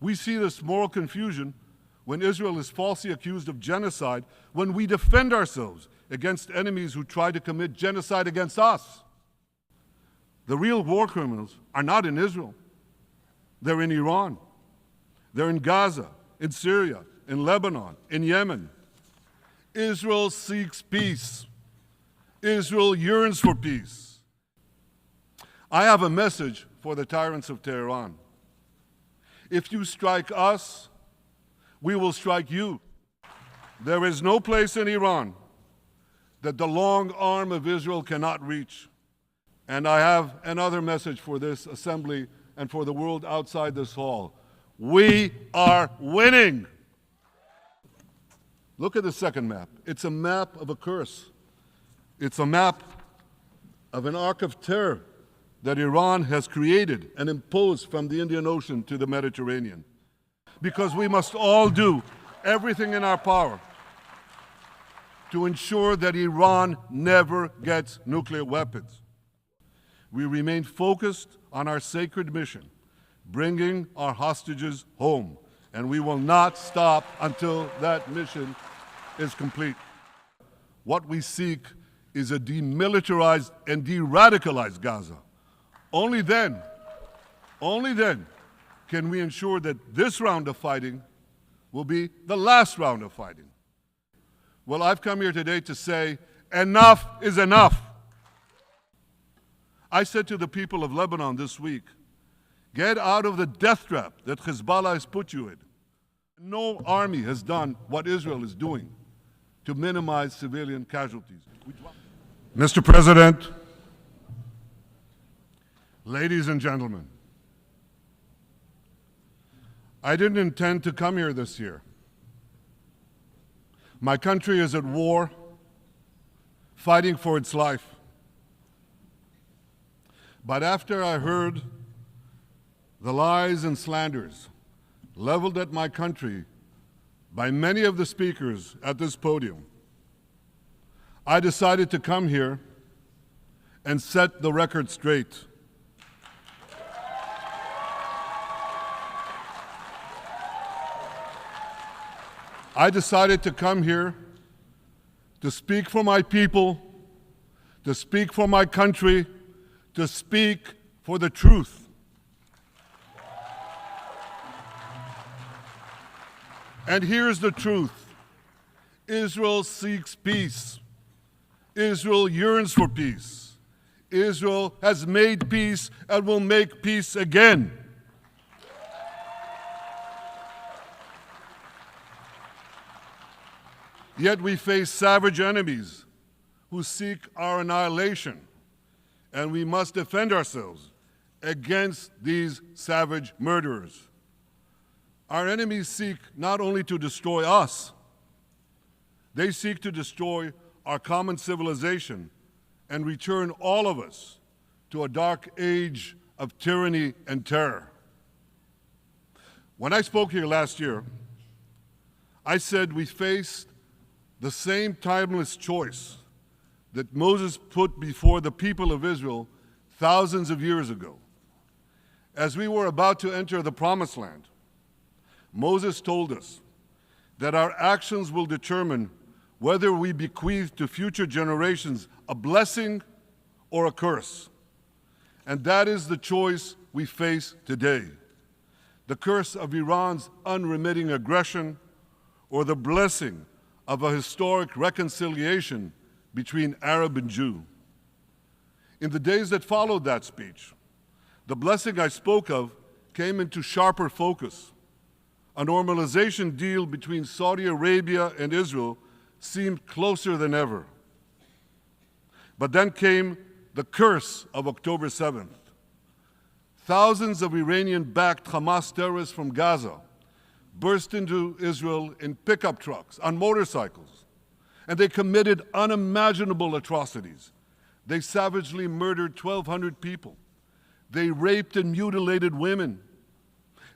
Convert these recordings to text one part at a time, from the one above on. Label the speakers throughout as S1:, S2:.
S1: We see this moral confusion when Israel is falsely accused of genocide, when we defend ourselves against enemies who try to commit genocide against us. The real war criminals are not in Israel. They're in Iran. They're in Gaza, in Syria, in Lebanon, in Yemen. Israel seeks peace. Israel yearns for peace. I have a message for the tyrants of Tehran. If you strike us, we will strike you. There is no place in Iran that the long arm of Israel cannot reach. And I have another message for this assembly and for the world outside this hall. We are winning. Look at the second map. It's a map of a curse. It's a map of an arc of terror that Iran has created and imposed from the Indian Ocean to the Mediterranean. Because we must all do everything in our power to ensure that Iran never gets nuclear weapons. We remain focused on our sacred mission, bringing our hostages home, and we will not stop until that mission is complete. What we seek is a demilitarized and de-radicalized Gaza. Only then can we ensure that this round of fighting will be the last round of fighting. Well, I've come here today to say, enough is enough. I said to the people of Lebanon this week, get out of the death trap that Hezbollah has put you in. No army has done what Israel is doing to minimize civilian casualties. Mr. President, ladies and gentlemen, I didn't intend to come here this year. My country is at war, fighting for its life. But after I heard the lies and slanders leveled at my country by many of the speakers at this podium, I decided to come here and set the record straight. I decided to come here to speak for my people, to speak for my country, to speak for the truth. And here's the truth. Israel seeks peace. Israel yearns for peace. Israel has made peace and will make peace again. Yet we face savage enemies who seek our annihilation, and we must defend ourselves against these savage murderers. Our enemies seek not only to destroy us, they seek to destroy our common civilization and return all of us to a dark age of tyranny and terror. When I spoke here last year, I said we faced the same timeless choice that Moses put before the people of Israel thousands of years ago. As we were about to enter the Promised Land, Moses told us that our actions will determine whether we bequeath to future generations a blessing or a curse. And that is the choice we face today. The curse of Iran's unremitting aggression, or the blessing of a historic reconciliation between Arab and Jew. In the days that followed that speech, the blessing I spoke of came into sharper focus. A normalization deal between Saudi Arabia and Israel seemed closer than ever. But then came the curse of October 7th. Thousands of Iranian-backed Hamas terrorists from Gaza burst into Israel in pickup trucks, on motorcycles, and they committed unimaginable atrocities. They savagely murdered 1,200 people. They raped and mutilated women.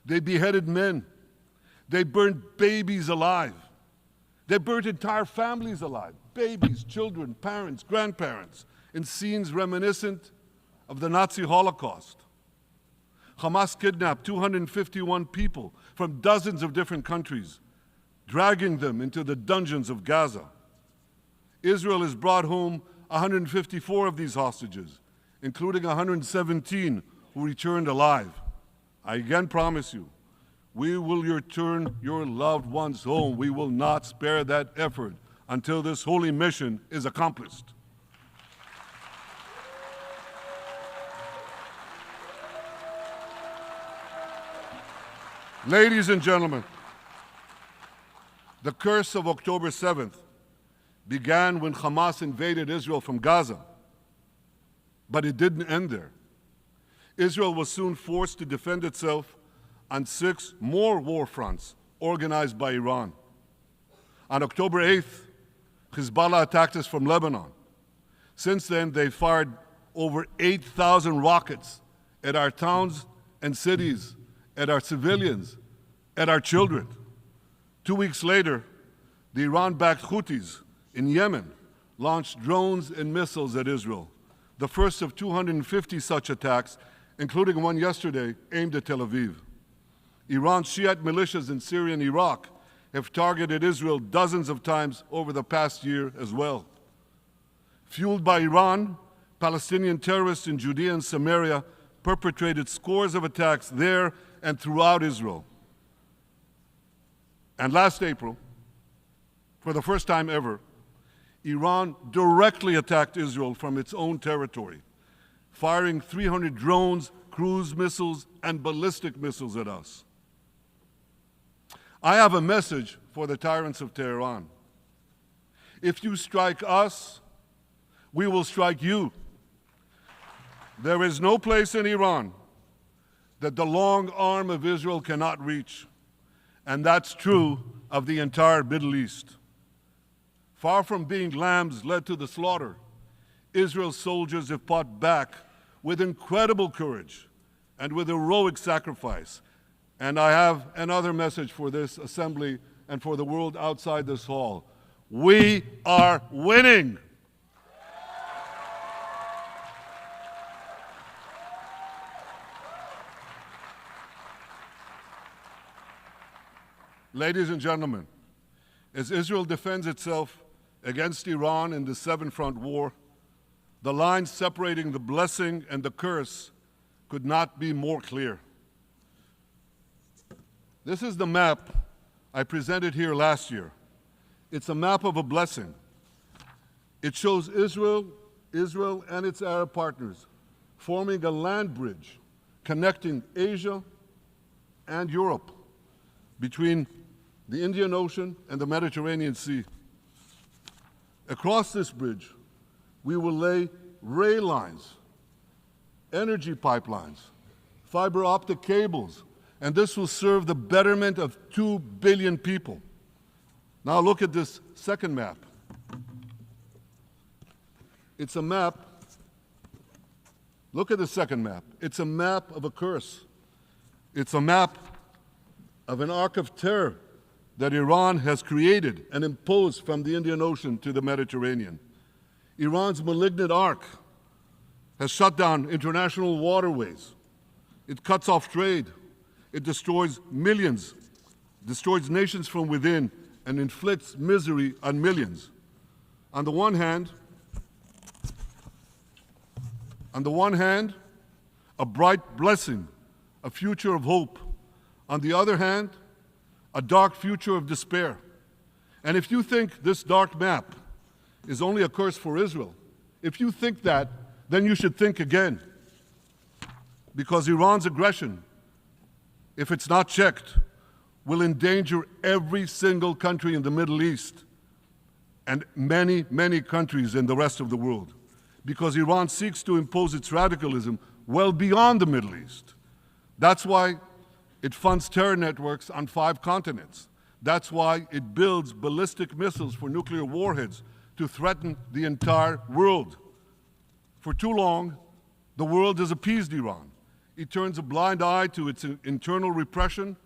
S1: They beheaded men. They burned babies alive. They burnt entire families alive, babies, children, parents, grandparents, in scenes reminiscent of the Nazi Holocaust. Hamas kidnapped 251 people from dozens of different countries, dragging them into the dungeons of Gaza. Israel has brought home 154 of these hostages, including 117 who returned alive. I again promise you, we will return your loved ones home. We will not spare that effort until this holy mission is accomplished. Ladies and gentlemen, the curse of October 7th began when Hamas invaded Israel from Gaza, but it didn't end there. Israel was soon forced to defend itself on 6 more war fronts organized by Iran. On October 8th, Hezbollah attacked us from Lebanon. Since then, they fired over 8,000 rockets at our towns and cities, at our civilians, at our children. 2 weeks later, the Iran-backed Houthis in Yemen launched drones and missiles at Israel, the first of 250 such attacks, including one yesterday aimed at Tel Aviv. Iran's Shiite militias in Syria and Iraq have targeted Israel dozens of times over the past year as well. Fueled by Iran, Palestinian terrorists in Judea and Samaria perpetrated scores of attacks there and throughout Israel. And last April, for the first time ever, Iran directly attacked Israel from its own territory, firing 300 drones, cruise missiles, and ballistic missiles at us. I have a message for the tyrants of Tehran. If you strike us, we will strike you. There is no place in Iran that the long arm of Israel cannot reach, and that's true of the entire Middle East. Far from being lambs led to the slaughter, Israel's soldiers have fought back with incredible courage and with heroic sacrifice. And I have another message for this assembly and for the world outside this hall. We are winning. Ladies and gentlemen, as Israel defends itself against Iran in the seven-front war, the line separating the blessing and the curse could not be more clear. This is the map I presented here last year. It's a map of a blessing. It shows Israel and its Arab partners forming a land bridge connecting Asia and Europe between the Indian Ocean and the Mediterranean Sea. Across this bridge, we will lay rail lines, energy pipelines, fiber optic cables, and this will serve the betterment of 2 billion people. Now look at this second map. It's a map. Look at the second map. It's a map of a curse. It's a map of an arc of terror that Iran has created and imposed from the Indian Ocean to the Mediterranean. Iran's malignant arc has shut down international waterways. It cuts off trade. It destroys millions, destroys nations from within, and inflicts misery on millions. On the one hand, a bright blessing, a future of hope. On the other hand, a dark future of despair. And if you think this dark map is only a curse for Israel, if you think that, then you should think again. Because Iran's aggression, if it's not checked, will endanger every single country in the Middle East and many, many countries in the rest of the world. Because Iran seeks to impose its radicalism well beyond the Middle East. That's why it funds terror networks on 5 continents. That's why it builds ballistic missiles for nuclear warheads to threaten the entire world. For too long, the world has appeased Iran. It turns a blind eye to its internal repression.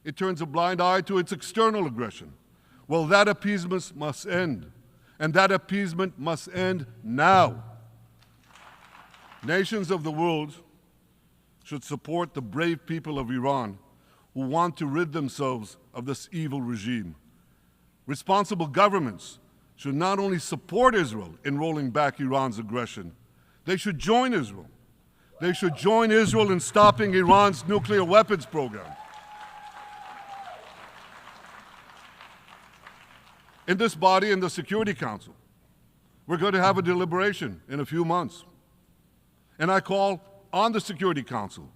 S1: It turns a blind eye to its external aggression. Well, that appeasement must end. And that appeasement must end now. Nations of the world should support the brave people of Iran who want to rid themselves of this evil regime. Responsible governments should not only support Israel in rolling back Iran's aggression, they should join Israel. They should join Israel in stopping Iran's nuclear weapons program. In this body, in the Security Council, we're going to have a deliberation in a few months. And I call on the Security Council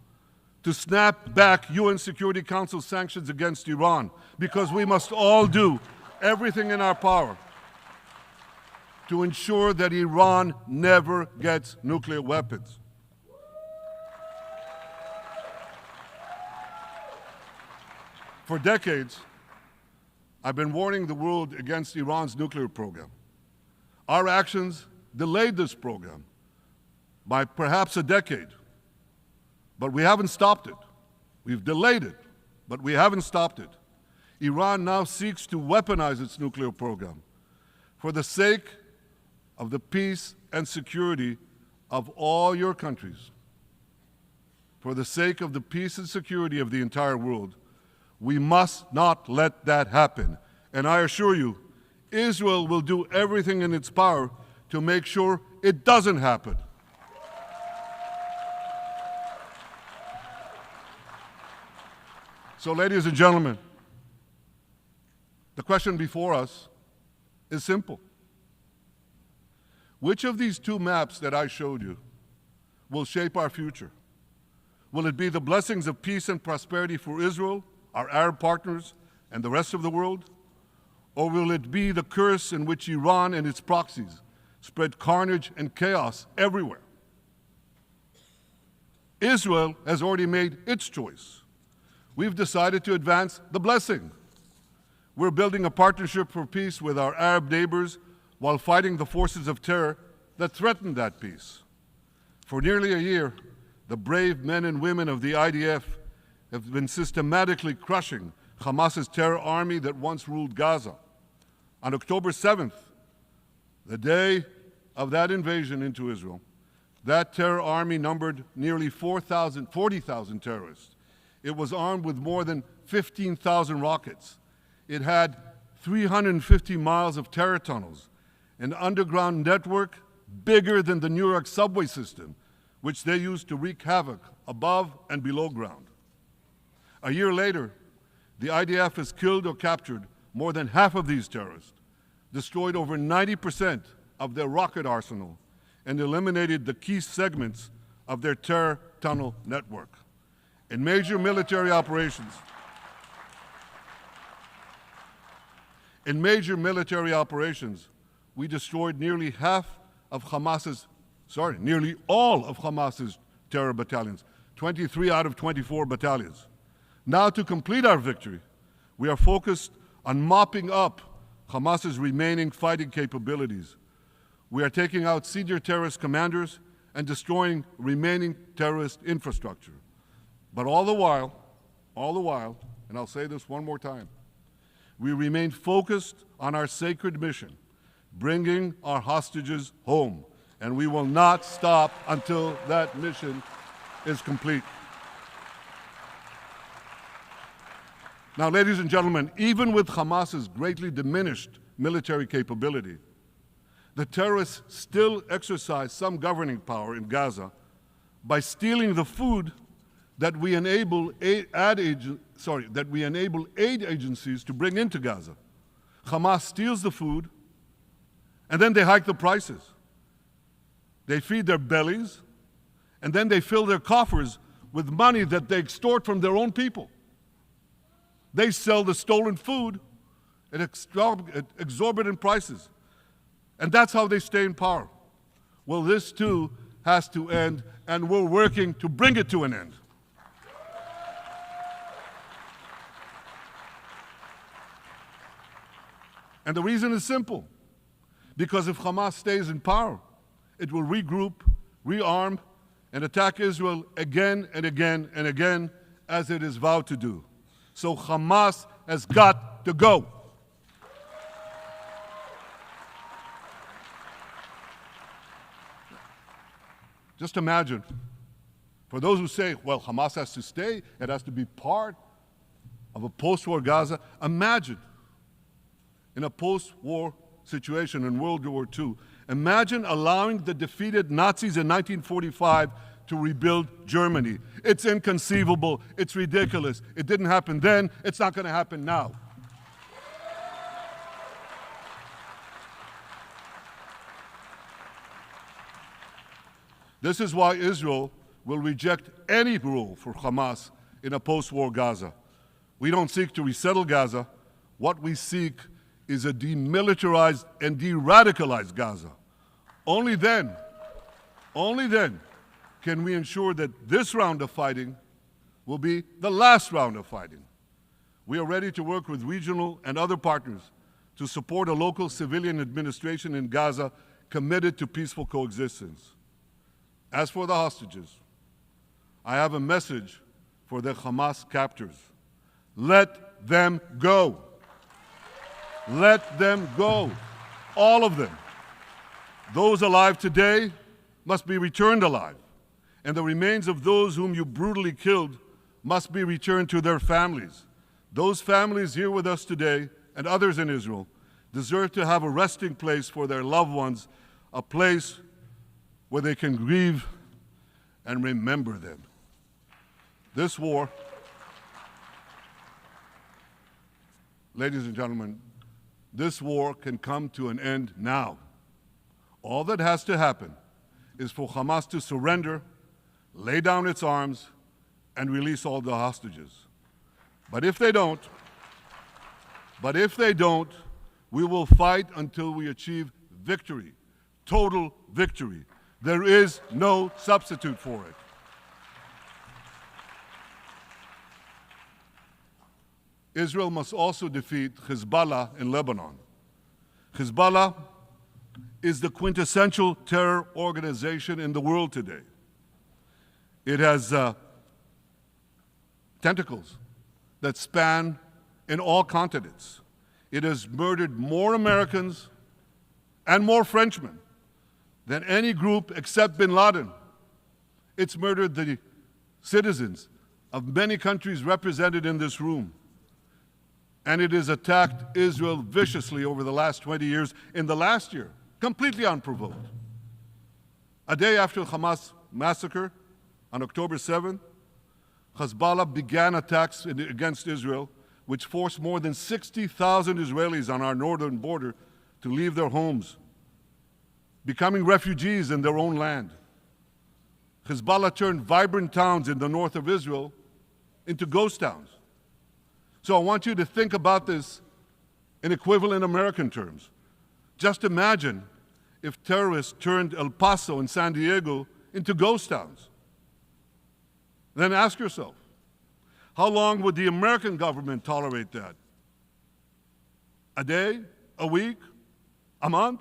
S1: to snap back UN Security Council sanctions against Iran, because we must all do everything in our power to ensure that Iran never gets nuclear weapons. For decades, I've been warning the world against Iran's nuclear program. Our actions delayed this program by perhaps a decade, but we haven't stopped it. We've delayed it, but we haven't stopped it. Iran now seeks to weaponize its nuclear program for the sake of the peace and security of all your countries. For the sake of the peace and security of the entire world, we must not let that happen. And I assure you, Israel will do everything in its power to make sure it doesn't happen. So, ladies and gentlemen, the question before us is simple. Which of these two maps that I showed you will shape our future? Will it be the blessings of peace and prosperity for Israel, our Arab partners, and the rest of the world? Or will it be the curse in which Iran and its proxies spread carnage and chaos everywhere? Israel has already made its choice. We've decided to advance the blessing. We're building a partnership for peace with our Arab neighbors while fighting the forces of terror that threaten that peace. For nearly a year, the brave men and women of the IDF have been systematically crushing Hamas's terror army that once ruled Gaza. On October 7th, the day of that invasion into Israel, that terror army numbered nearly 40,000 terrorists. It was armed with more than 15,000 rockets. It had 350 miles of terror tunnels, an underground network bigger than the New York subway system, which they used to wreak havoc above and below ground. A year later, the IDF has killed or captured more than half of these terrorists, destroyed over 90% of their rocket arsenal, and eliminated the key segments of their terror tunnel network. In major military operations, we destroyed nearly all of Hamas's terror battalions, 23 out of 24 battalions. Now, to complete our victory, we are focused on mopping up Hamas's remaining fighting capabilities. We are taking out senior terrorist commanders and destroying remaining terrorist infrastructure. But all the while, and I'll say this one more time, we remain focused on our sacred mission, bringing our hostages home, and we will not stop until that mission is complete. Now, ladies and gentlemen, even with Hamas's greatly diminished military capability, the terrorists still exercise some governing power in Gaza by stealing the food that we enable aid agencies to bring into Gaza. Hamas steals the food, and then they hike the prices. They feed their bellies, and then they fill their coffers with money that they extort from their own people. They sell the stolen food at exorbitant prices. And that's how they stay in power. Well, this too has to end, and we're working to bring it to an end. And the reason is simple. Because if Hamas stays in power, it will regroup, rearm, and attack Israel again and again and again, as it is vowed to do. So Hamas has got to go. Just imagine For those who say, well, Hamas has to stay, it has to be part of a post-war Gaza, imagine in a post-war situation in World War II, imagine allowing the defeated Nazis in 1945 to rebuild Germany. It's inconceivable. It's ridiculous. It didn't happen then. It's not going to happen now. This is why Israel will reject any role for Hamas in a post-war Gaza. We don't seek to resettle Gaza. What we seek is a demilitarized and de-radicalized Gaza. Only then can we ensure that this round of fighting will be the last round of fighting. We are ready to work with regional and other partners to support a local civilian administration in Gaza committed to peaceful coexistence. As for the hostages, I have a message for the Hamas captors. Let them go. Let them go. All of them. Those alive today must be returned alive, and the remains of those whom you brutally killed must be returned to their families. Those families here with us today, and others in Israel, deserve to have a resting place for their loved ones, a place where they can grieve and remember them. This war, ladies and gentlemen, this war can come to an end now. All that has to happen is for Hamas to surrender, lay down its arms, and release all the hostages. But if they don't, we will fight until we achieve victory, total victory. There is no substitute for it. Israel must also defeat Hezbollah in Lebanon. Hezbollah is the quintessential terror organization in the world today. It has tentacles that span in all continents. It has murdered more Americans and more Frenchmen than any group except bin Laden. It's murdered the citizens of many countries represented in this room. And it has attacked Israel viciously over the last 20 years, in the last year, completely unprovoked. A day after the Hamas massacre, on October 7th, Hezbollah began attacks against Israel, which forced more than 60,000 Israelis on our northern border to leave their homes, becoming refugees in their own land. Hezbollah turned vibrant towns in the north of Israel into ghost towns. So I want you to think about this in equivalent American terms. Just imagine if terrorists turned El Paso and San Diego into ghost towns. Then ask yourself, how long would the American government tolerate that? A day? A week? A month?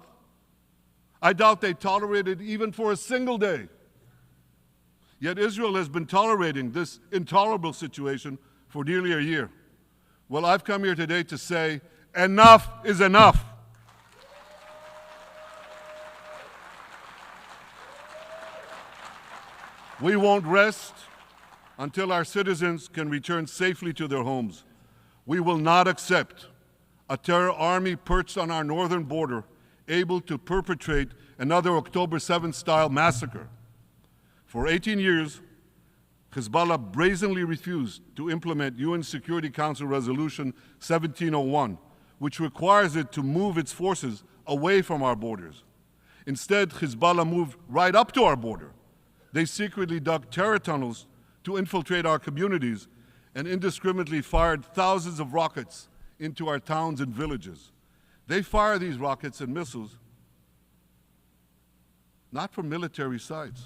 S1: I doubt they tolerate it even for a single day. Yet Israel has been tolerating this intolerable situation for nearly a year. Well, I've come here today to say, enough is enough. We won't rest until our citizens can return safely to their homes. We will not accept a terror army perched on our northern border, able to perpetrate another October 7th-style massacre. For 18 years, Hezbollah brazenly refused to implement UN Security Council Resolution 1701, which requires it to move its forces away from our borders. Instead, Hezbollah moved right up to our border. They secretly dug terror tunnels to infiltrate our communities and indiscriminately fired thousands of rockets into our towns and villages. They fire these rockets and missiles not from military sites,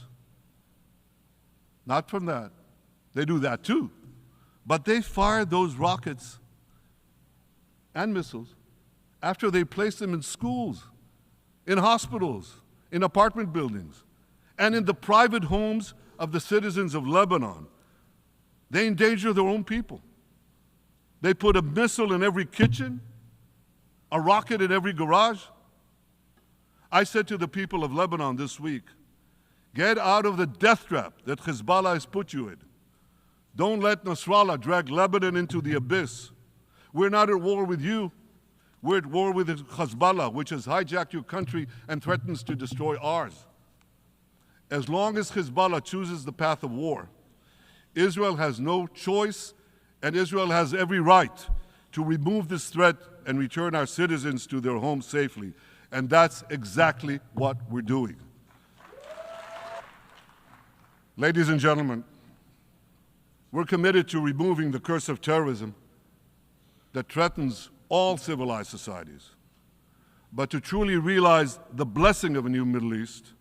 S1: not from that. They do that too. But they fire those rockets and missiles after they place them in schools, in hospitals, in apartment buildings, and in the private homes of the citizens of Lebanon. They endanger their own people. They put a missile in every kitchen, a rocket in every garage. I said to the people of Lebanon this week, Get out of the death trap that Hezbollah has put you in. Don't let Nasrallah drag Lebanon into the abyss. We're not at war with you. We're at war with Hezbollah, which has hijacked your country and threatens to destroy ours. As long as Hezbollah chooses the path of war, Israel has no choice, and Israel has every right to remove this threat and return our citizens to their homes safely. And that's exactly what we're doing. Ladies and gentlemen, we're committed to removing the curse of terrorism that threatens all civilized societies. But to truly realize the blessing of a new Middle East,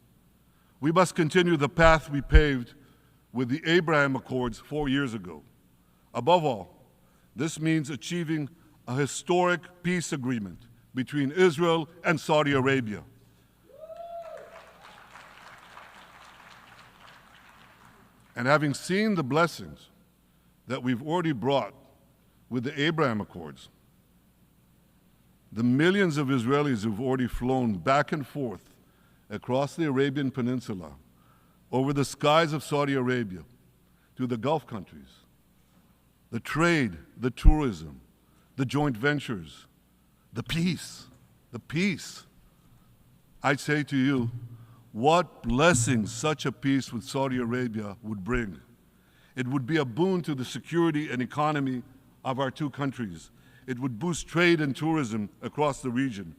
S1: we must continue the path we paved with the Abraham Accords 4 years ago. Above all, this means achieving a historic peace agreement between Israel and Saudi Arabia. And having seen the blessings that we've already brought with the Abraham Accords, the millions of Israelis who've already flown back and forth across the Arabian Peninsula, over the skies of Saudi Arabia, to the Gulf countries, the trade, the tourism, the joint ventures, the peace. I say to you, what blessings such a peace with Saudi Arabia would bring. It would be a boon to the security and economy of our two countries. It would boost trade and tourism across the region.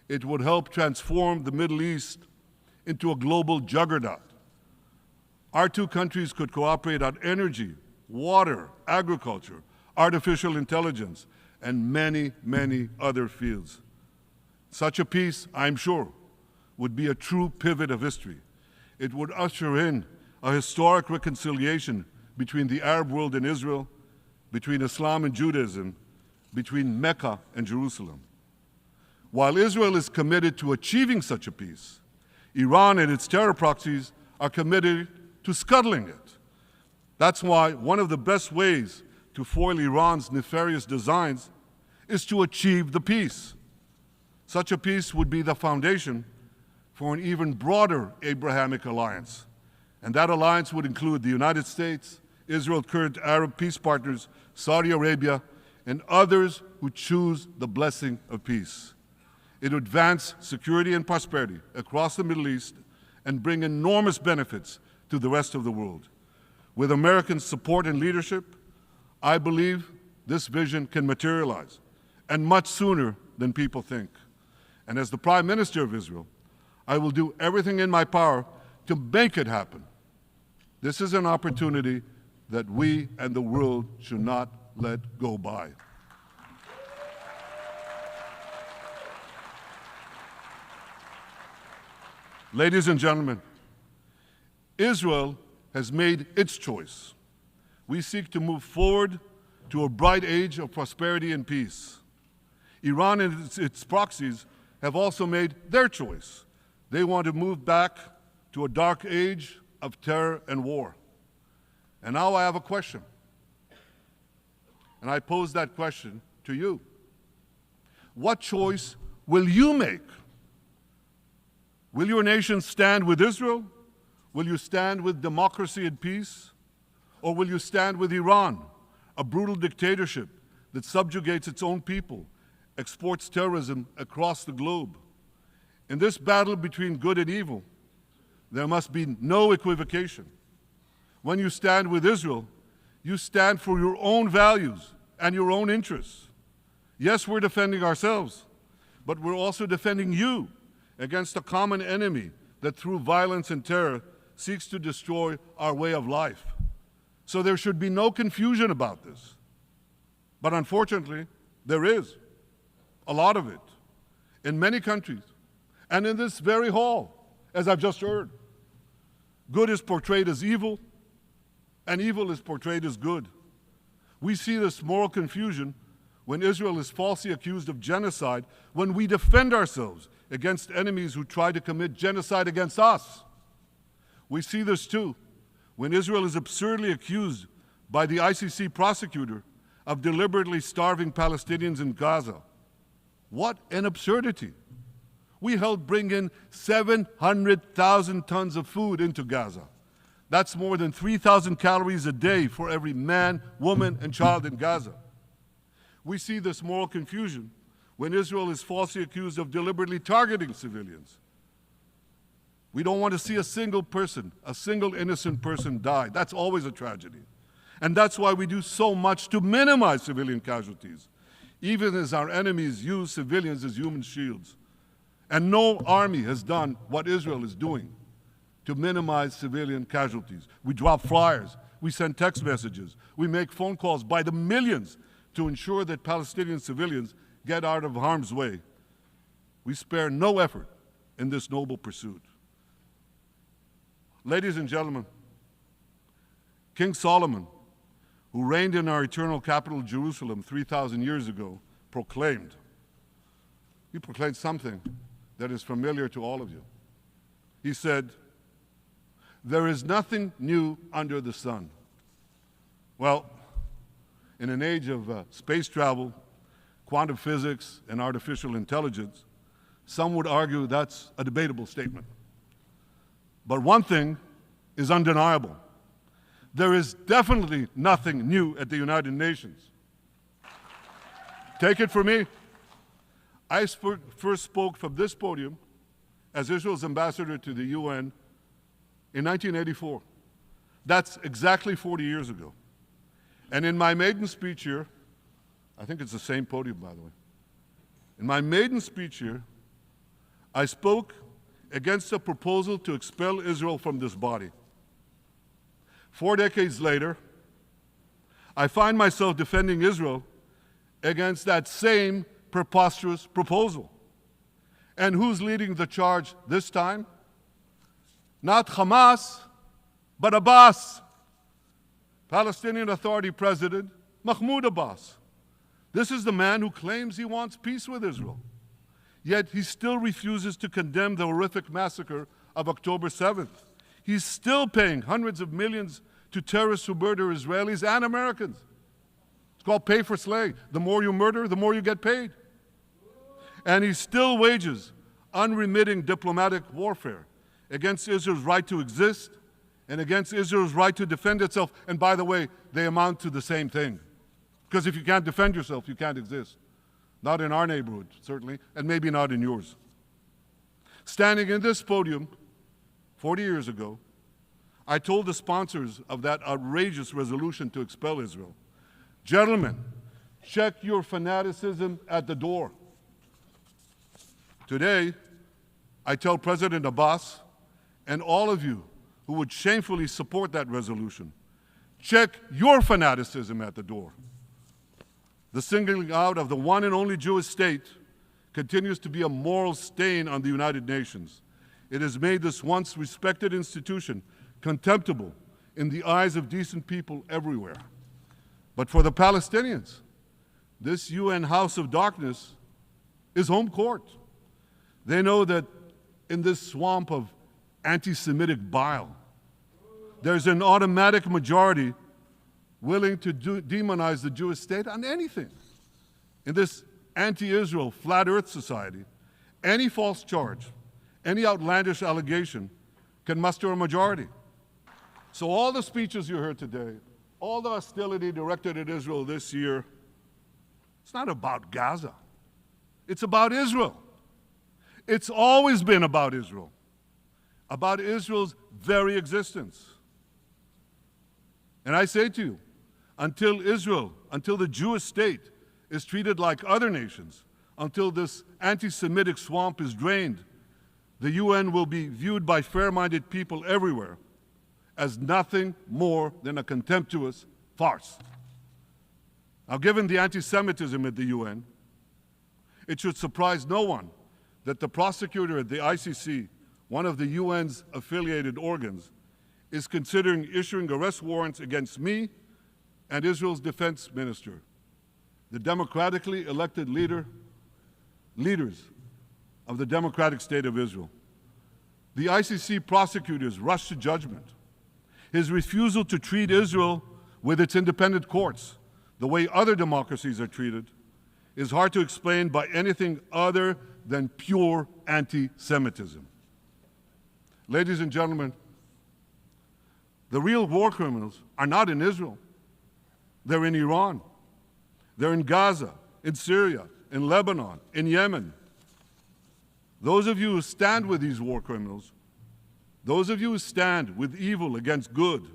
S1: It would help transform the Middle East into a global juggernaut. Our two countries could cooperate on energy, water, agriculture, artificial intelligence, and many, many other fields. Such a peace, I'm sure, would be a true pivot of history. It would usher in a historic reconciliation between the Arab world and Israel, between Islam and Judaism, between Mecca and Jerusalem. While Israel is committed to achieving such a peace, Iran and its terror proxies are committed to scuttling it. That's why one of the best ways to foil Iran's nefarious designs is to achieve the peace. Such a peace would be the foundation for an even broader Abrahamic alliance. And that alliance would include the United States, Israel's current Arab peace partners, Saudi Arabia, and others who choose the blessing of peace. It would advance security and prosperity across the Middle East and bring enormous benefits to the rest of the world. With American support and leadership, I believe this vision can materialize, and much sooner than people think. And as the Prime Minister of Israel, I will do everything in my power to make it happen. This is an opportunity that we and the world should not let go by. Ladies and gentlemen, Israel has made its choice. We seek to move forward to a bright age of prosperity and peace. Iran and its proxies have also made their choice. They want to move back to a dark age of terror and war. And now I have a question. And I pose that question to you. What choice will you make? Will your nation stand with Israel? Will you stand with democracy and peace? Or will you stand with Iran, a brutal dictatorship that subjugates its own people, exports terrorism across the globe? In this battle between good and evil, there must be no equivocation. When you stand with Israel, you stand for your own values and your own interests. Yes, we're defending ourselves, but we're also defending you against a common enemy that through violence and terror seeks to destroy our way of life. So there should be no confusion about this. But unfortunately, there is a lot of it in many countries and in this very hall, as I've just heard. Good is portrayed as evil, and evil is portrayed as good. We see this moral confusion when Israel is falsely accused of genocide, when we defend ourselves against enemies who try to commit genocide against us. We see this too when Israel is absurdly accused by the ICC prosecutor of deliberately starving Palestinians in Gaza. What an absurdity! We helped bring in 700,000 tons of food into Gaza. That's more than 3,000 calories a day for every man, woman, and child in Gaza. We see this moral confusion when Israel is falsely accused of deliberately targeting civilians. We don't want to see a single person, a single innocent person die. That's always a tragedy. And that's why we do so much to minimize civilian casualties, even as our enemies use civilians as human shields. And no army has done what Israel is doing to minimize civilian casualties. We drop flyers, we send text messages, we make phone calls by the millions to ensure that Palestinian civilians get out of harm's way. We spare no effort in this noble pursuit. Ladies and gentlemen, King Solomon, who reigned in our eternal capital, Jerusalem, 3,000 years ago, proclaimed something that is familiar to all of you. He said, "There is nothing new under the sun." Well, in an age of space travel, quantum physics, and artificial intelligence, some would argue that's a debatable statement. But one thing is undeniable. There is definitely nothing new at the United Nations. Take it from me. I first spoke from this podium as Israel's ambassador to the UN in 1984. That's exactly 40 years ago. And in my maiden speech here, I think it's the same podium, by the way. In my maiden speech here, I spoke against a proposal to expel Israel from this body. 4 decades later, I find myself defending Israel against that same preposterous proposal. And who's leading the charge this time? Not Hamas, but Abbas, Palestinian Authority President Mahmoud Abbas. This is the man who claims he wants peace with Israel. Yet he still refuses to condemn the horrific massacre of October 7th. He's still paying hundreds of millions to terrorists who murder Israelis and Americans. It's called pay for slay. The more you murder, the more you get paid. And he still wages unremitting diplomatic warfare against Israel's right to exist and against Israel's right to defend itself. And by the way, they amount to the same thing. Because if you can't defend yourself, you can't exist. Not in our neighborhood, certainly, and maybe not in yours. Standing in this podium 40 years ago, I told the sponsors of that outrageous resolution to expel Israel, "Gentlemen, check your fanaticism at the door." Today, I tell President Abbas and all of you who would shamefully support that resolution, check your fanaticism at the door. The singling out of the one and only Jewish state continues to be a moral stain on the United Nations. It has made this once respected institution contemptible in the eyes of decent people everywhere. But for the Palestinians, this UN House of Darkness is home court. They know that in this swamp of anti-Semitic bile, there's an automatic majority willing to demonize the Jewish state on anything. In this anti-Israel, flat earth society, any false charge, any outlandish allegation can muster a majority. So all the speeches you heard today, all the hostility directed at Israel this year, it's not about Gaza. It's about Israel. It's always been about Israel's very existence. And I say to you, until the Jewish state is treated like other nations, until this anti-Semitic swamp is drained, the UN will be viewed by fair-minded people everywhere as nothing more than a contemptuous farce. Now, given the anti-Semitism at the UN, it should surprise no one that the prosecutor at the ICC, one of the UN's affiliated organs, is considering issuing arrest warrants against me and Israel's defense minister, the democratically elected leaders of the democratic state of Israel. The ICC prosecutors rushed to judgment. His refusal to treat Israel with its independent courts the way other democracies are treated is hard to explain by anything other than pure anti-Semitism. Ladies and gentlemen, the real war criminals are not in Israel. They're in Iran. They're in Gaza, in Syria, in Lebanon, in Yemen. Those of you who stand with these war criminals, those of you who stand with evil against good,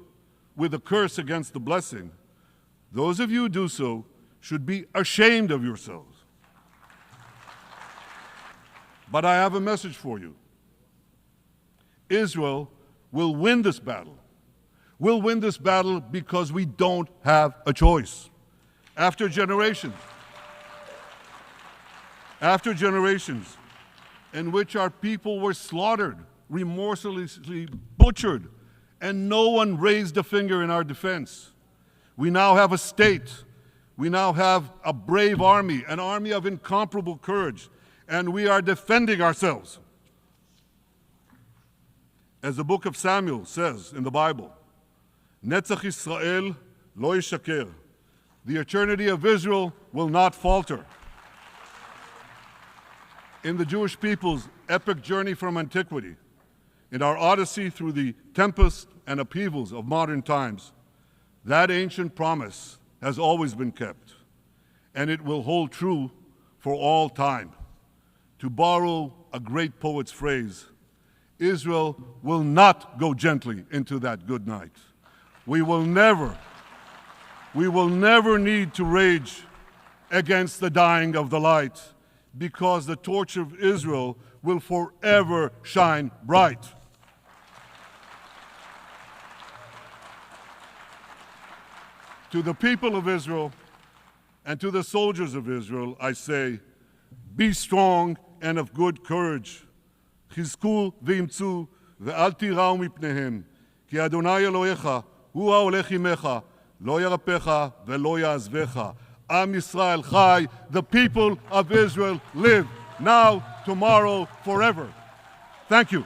S1: with a curse against the blessing, those of you who do so should be ashamed of yourselves. But I have a message for you. Israel will win this battle. We'll win this battle because we don't have a choice. After generations in which our people were slaughtered, remorselessly butchered, and no one raised a finger in our defense, we now have a state. We now have a brave army, an army of incomparable courage, and we are defending ourselves. As the book of Samuel says in the Bible, Netzach Yisrael lo yishaker. The eternity of Israel will not falter. In the Jewish people's epic journey from antiquity, in our odyssey through the tempest and upheavals of modern times, that ancient promise has always been kept, and it will hold true for all time. To borrow a great poet's phrase, Israel will not go gently into that good night. We will never need to rage against the dying of the light, because the torch of Israel will forever shine bright. To the people of Israel and to the soldiers of Israel, I say, be strong and of good courage. חזקו ואמצו ואל תיראו מפניהם, כי אדוני אלוהיך הוא ההולך עמך, לא ירפך ולא יעזבך. Am Yisrael Chai, the people of Israel live now, tomorrow, forever. Thank you.